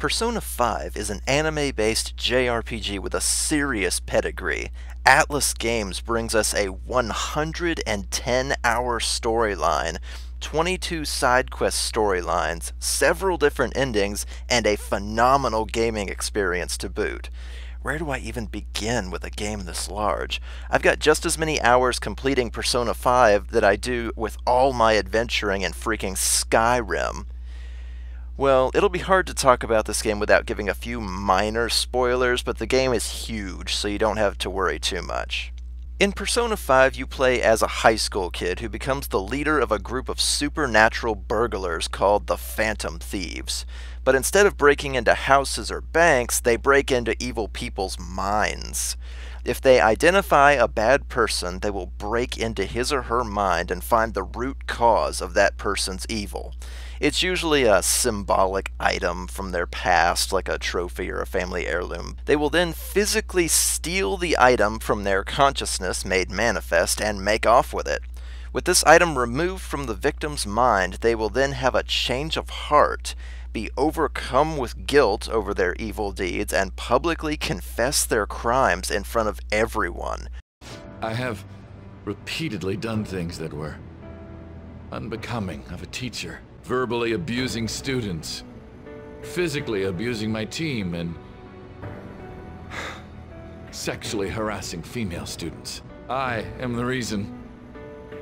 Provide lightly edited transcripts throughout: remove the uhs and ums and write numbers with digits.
Persona 5 is an anime-based JRPG with a serious pedigree. Atlas Games brings us a 110-hour storyline, 22 side quest storylines, several different endings, and a phenomenal gaming experience to boot. Where do I even begin with a game this large? I've got just as many hours completing Persona 5 that I do with all my adventuring in freaking Skyrim. Well, it'll be hard to talk about this game without giving a few minor spoilers, but the game is huge, so you don't have to worry too much. In Persona 5, you play as a high school kid who becomes the leader of a group of supernatural burglars called the Phantom Thieves. But instead of breaking into houses or banks, they break into evil people's minds. If they identify a bad person, they will break into his or her mind and find the root cause of that person's evil. It's usually a symbolic item from their past, like a trophy or a family heirloom. They will then physically steal the item from their consciousness made manifest and make off with it. With this item removed from the victim's mind, they will then have a change of heart, be overcome with guilt over their evil deeds, and publicly confess their crimes in front of everyone. I have repeatedly done things that were unbecoming of a teacher. Verbally abusing students, physically abusing my team, and sexually harassing female students. I am the reason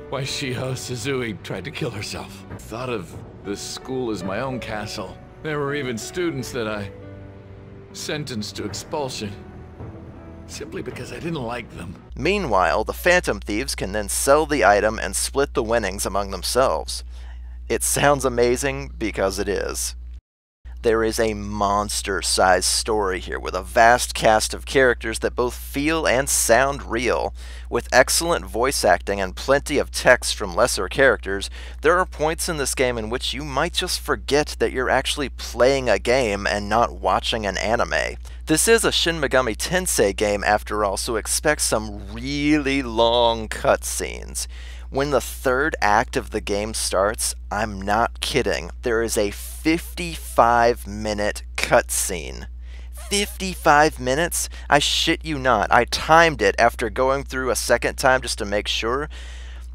why Shiho Suzui tried to kill herself. I thought of this school as my own castle. There were even students that I sentenced to expulsion simply because I didn't like them. Meanwhile, the Phantom Thieves can then sell the item and split the winnings among themselves. It sounds amazing because it is. There is a monster-sized story here with a vast cast of characters that both feel and sound real. With excellent voice acting and plenty of text from lesser characters, there are points in this game in which you might just forget that you're actually playing a game and not watching an anime. This is a Shin Megami Tensei game after all, so expect some really long cutscenes. When the third act of the game starts, I'm not kidding, there is a 55-minute cutscene. 55 minutes? I shit you not. I timed it after going through a second time just to make sure.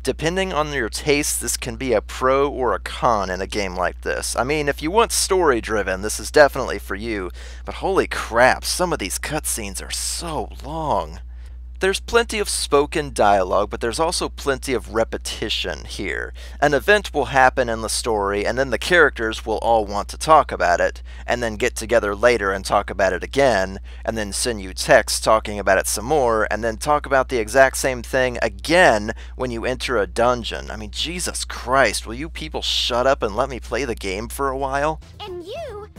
Depending on your taste, this can be a pro or a con in a game like this. I mean, if you want story-driven, this is definitely for you, but holy crap, some of these cutscenes are so long. There's plenty of spoken dialogue, but there's also plenty of repetition here. An event will happen in the story, and then the characters will all want to talk about it, and then get together later and talk about it again, and then send you texts talking about it some more, and then talk about the exact same thing again when you enter a dungeon. I mean, Jesus Christ, will you people shut up and let me play the game for a while? And you're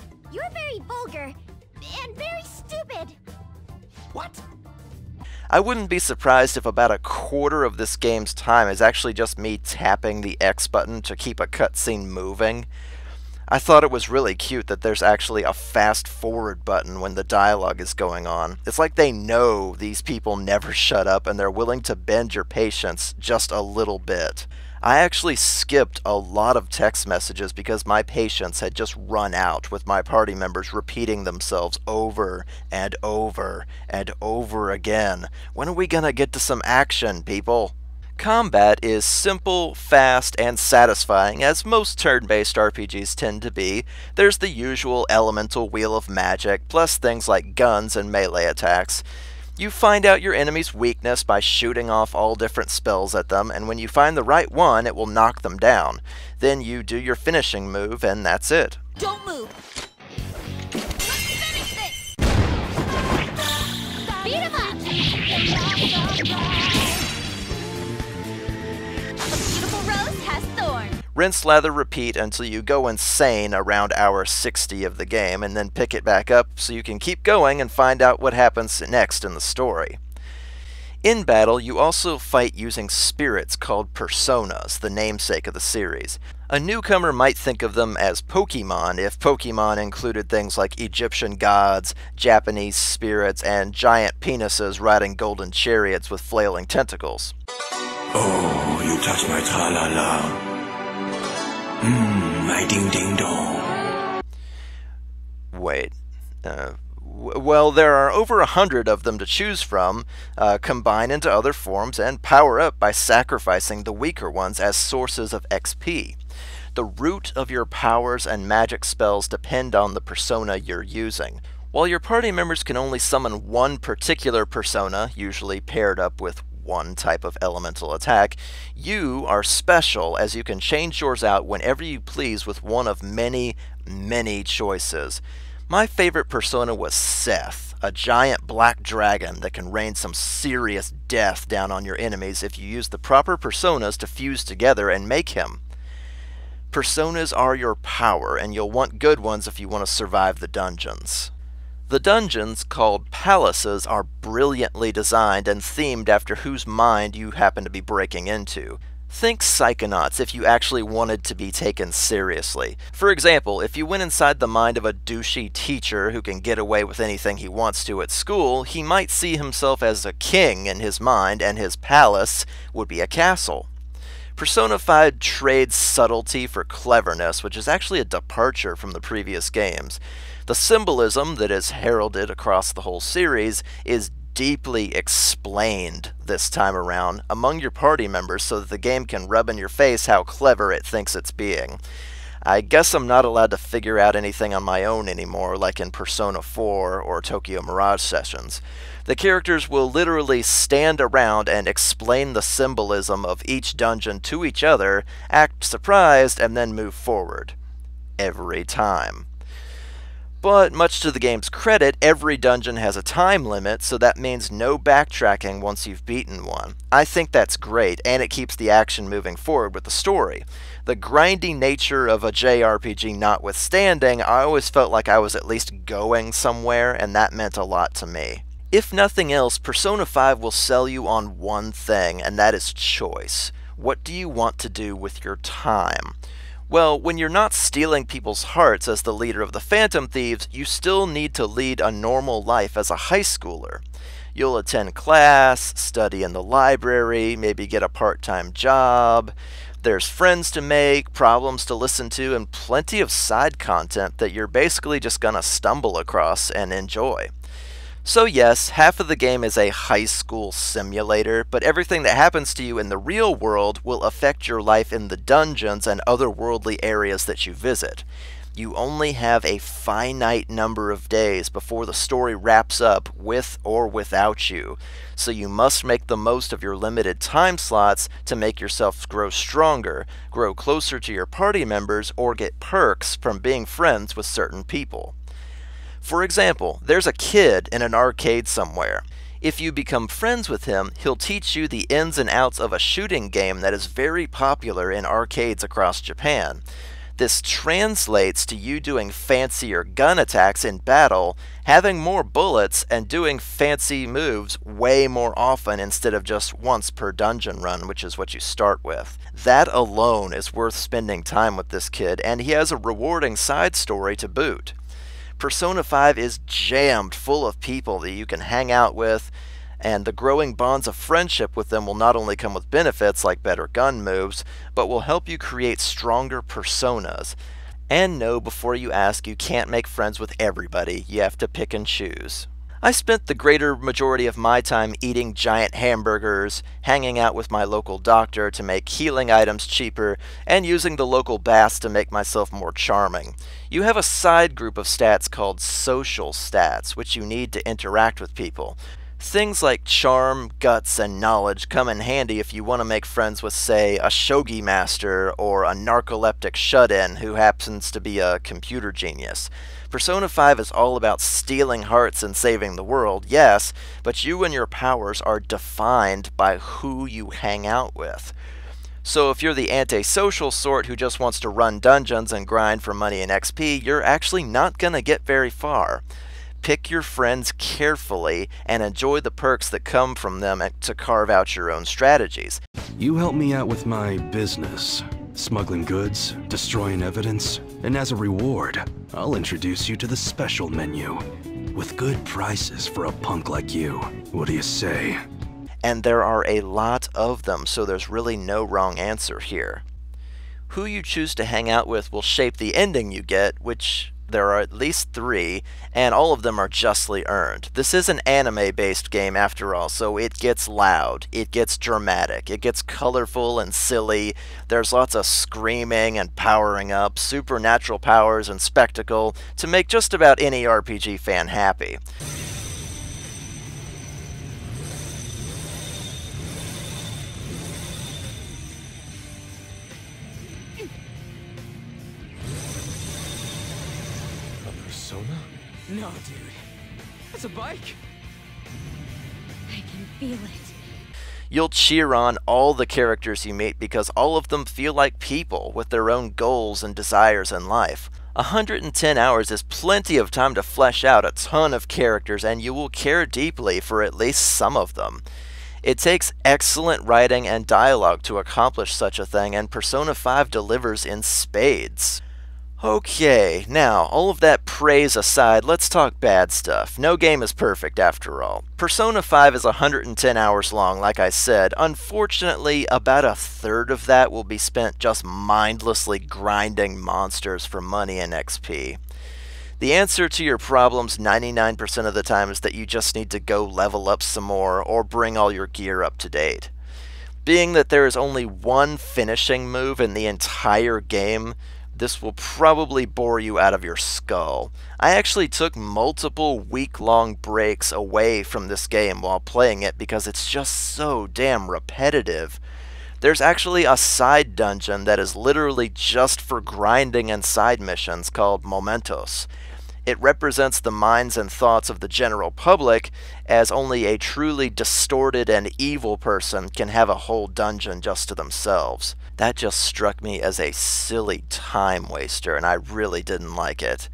very vulgar, and very stupid. What? I wouldn't be surprised if about a quarter of this game's time is actually just me tapping the X button to keep a cutscene moving. I thought it was really cute that there's actually a fast forward button when the dialogue is going on. It's like they know these people never shut up and they're willing to bend your patience just a little bit. I actually skipped a lot of text messages because my patience had just run out with my party members repeating themselves over and over and over again. When are we gonna get to some action, people? Combat is simple, fast, and satisfying, as most turn-based RPGs tend to be. There's the usual elemental wheel of magic, plus things like guns and melee attacks. You find out your enemy's weakness by shooting off all different spells at them, and when you find the right one, it will knock them down. Then you do your finishing move, and that's it. Don't move. Let's finish this. Beat him up. A beautiful rose has thorns. Rinse, lather, repeat until you go insane around hour 60 of the game, and then pick it back up so you can keep going and find out what happens next in the story. In battle, you also fight using spirits called personas, the namesake of the series. A newcomer might think of them as Pokemon if Pokemon included things like Egyptian gods, Japanese spirits, and giant penises riding golden chariots with flailing tentacles. Oh, you touch my tra-la-la. My ding-ding-dong. Wait. Well, there are over 100 of them to choose from, combine into other forms, and power up by sacrificing the weaker ones as sources of XP. The root of your powers and magic spells depend on the persona you're using. While your party members can only summon one particular persona, usually paired up with one type of elemental attack, you are special, as you can change yours out whenever you please with one of many, many choices. My favorite persona was Seth, a giant black dragon that can rain some serious death down on your enemies if you use the proper personas to fuse together and make him. Personas are your power, and you'll want good ones if you want to survive the dungeons. The dungeons, called palaces, are brilliantly designed and themed after whose mind you happen to be breaking into. Think Psychonauts if you actually wanted to be taken seriously. For example, if you went inside the mind of a douchey teacher who can get away with anything he wants to at school, he might see himself as a king in his mind, and his palace would be a castle. Persona 5 trades subtlety for cleverness, which is actually a departure from the previous games. The symbolism that is heralded across the whole series is deeply explained this time around among your party members so that the game can rub in your face how clever it thinks it's being. I guess I'm not allowed to figure out anything on my own anymore, like in Persona 4 or Tokyo Mirage Sessions. The characters will literally stand around and explain the symbolism of each dungeon to each other, act surprised, and then move forward. Every time. But, much to the game's credit, every dungeon has a time limit, so that means no backtracking once you've beaten one. I think that's great, and it keeps the action moving forward with the story. The grindy nature of a JRPG notwithstanding, I always felt like I was at least going somewhere, and that meant a lot to me. If nothing else, Persona 5 will sell you on one thing, and that is choice. What do you want to do with your time? Well, when you're not stealing people's hearts as the leader of the Phantom Thieves, you still need to lead a normal life as a high schooler. You'll attend class, study in the library, maybe get a part-time job. There's friends to make, problems to listen to, and plenty of side content that you're basically just gonna stumble across and enjoy. So yes, half of the game is a high school simulator, but everything that happens to you in the real world will affect your life in the dungeons and otherworldly areas that you visit. You only have a finite number of days before the story wraps up with or without you, so you must make the most of your limited time slots to make yourself grow stronger, grow closer to your party members, or get perks from being friends with certain people. For example, there's a kid in an arcade somewhere. If you become friends with him, he'll teach you the ins and outs of a shooting game that is very popular in arcades across Japan. This translates to you doing fancier gun attacks in battle, having more bullets, and doing fancy moves way more often instead of just once per dungeon run, which is what you start with. That alone is worth spending time with this kid, and he has a rewarding side story to boot. Persona 5 is jammed full of people that you can hang out with, and the growing bonds of friendship with them will not only come with benefits like better gun moves, but will help you create stronger personas. And know before you ask, you can't make friends with everybody, you have to pick and choose. I spent the greater majority of my time eating giant hamburgers, hanging out with my local doctor to make healing items cheaper, and using the local baths to make myself more charming. You have a side group of stats called social stats, which you need to interact with people. Things like charm, guts, and knowledge come in handy if you want to make friends with, say, a shogi master or a narcoleptic shut-in who happens to be a computer genius. Persona 5 is all about stealing hearts and saving the world, yes, but you and your powers are defined by who you hang out with. So if you're the antisocial sort who just wants to run dungeons and grind for money and XP, you're actually not going to get very far. Pick your friends carefully and enjoy the perks that come from them to carve out your own strategies. You help me out with my business, smuggling goods, destroying evidence, and as a reward, I'll introduce you to the special menu, with good prices for a punk like you. What do you say? And there are a lot of them, so there's really no wrong answer here. Who you choose to hang out with will shape the ending you get, which There are at least 3, and all of them are justly earned. This is an anime-based game after all, so it gets loud, it gets dramatic, it gets colorful and silly, there's lots of screaming and powering up, supernatural powers and spectacle to make just about any RPG fan happy. Persona? No, dude. That's a bike. I can feel it. You'll cheer on all the characters you meet because all of them feel like people with their own goals and desires in life. 110 hours is plenty of time to flesh out a ton of characters, and you will care deeply for at least some of them. It takes excellent writing and dialogue to accomplish such a thing, and Persona 5 delivers in spades. Okay, now, all of that praise aside, let's talk bad stuff. No game is perfect after all. Persona 5 is 110 hours long, like I said. Unfortunately, about a third of that will be spent just mindlessly grinding monsters for money and XP. The answer to your problems 99% of the time is that you just need to go level up some more or bring all your gear up to date. Being that there is only one finishing move in the entire game, this will probably bore you out of your skull. I actually took multiple week-long breaks away from this game while playing it because it's just so damn repetitive. There's actually a side dungeon that is literally just for grinding and side missions called Momentos. It represents the minds and thoughts of the general public, as only a truly distorted and evil person can have a whole dungeon just to themselves. That just struck me as a silly time waster, and I really didn't like it.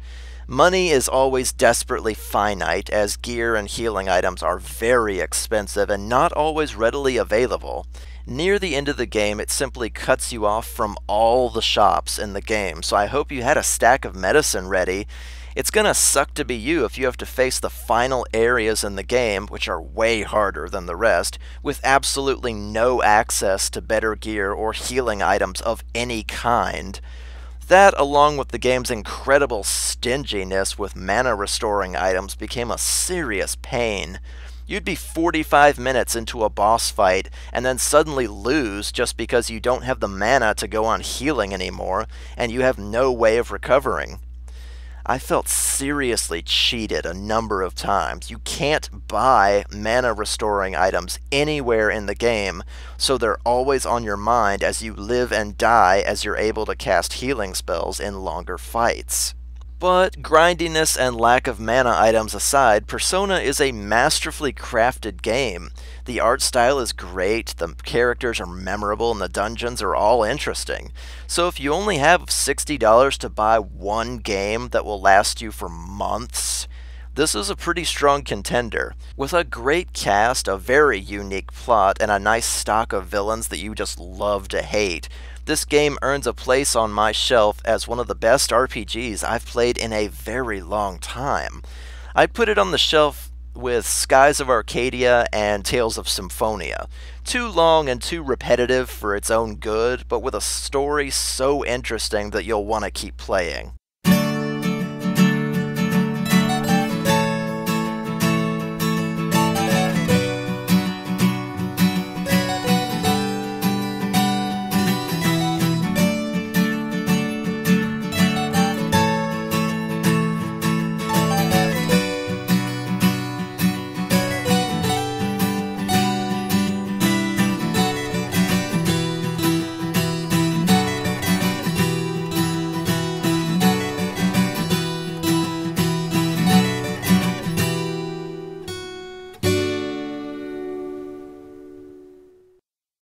Money is always desperately finite, as gear and healing items are very expensive and not always readily available. Near the end of the game, it simply cuts you off from all the shops in the game, so I hope you had a stack of medicine ready. It's gonna suck to be you if you have to face the final areas in the game, which are way harder than the rest, with absolutely no access to better gear or healing items of any kind. That, along with the game's incredible stinginess with mana restoring items, became a serious pain. You'd be 45 minutes into a boss fight and then suddenly lose just because you don't have the mana to go on healing anymore, and you have no way of recovering. I felt seriously cheated a number of times. You can't buy mana restoring items anywhere in the game, so they're always on your mind as you live and die as you're able to cast healing spells in longer fights. But grindiness and lack of mana items aside, Persona is a masterfully crafted game. The art style is great, the characters are memorable, and the dungeons are all interesting. So if you only have $60 to buy one game that will last you for months, this is a pretty strong contender. With a great cast, a very unique plot, and a nice stock of villains that you just love to hate, this game earns a place on my shelf as one of the best RPGs I've played in a very long time. I'd put it on the shelf with Skies of Arcadia and Tales of Symphonia. Too long and too repetitive for its own good, but with a story so interesting that you'll want to keep playing.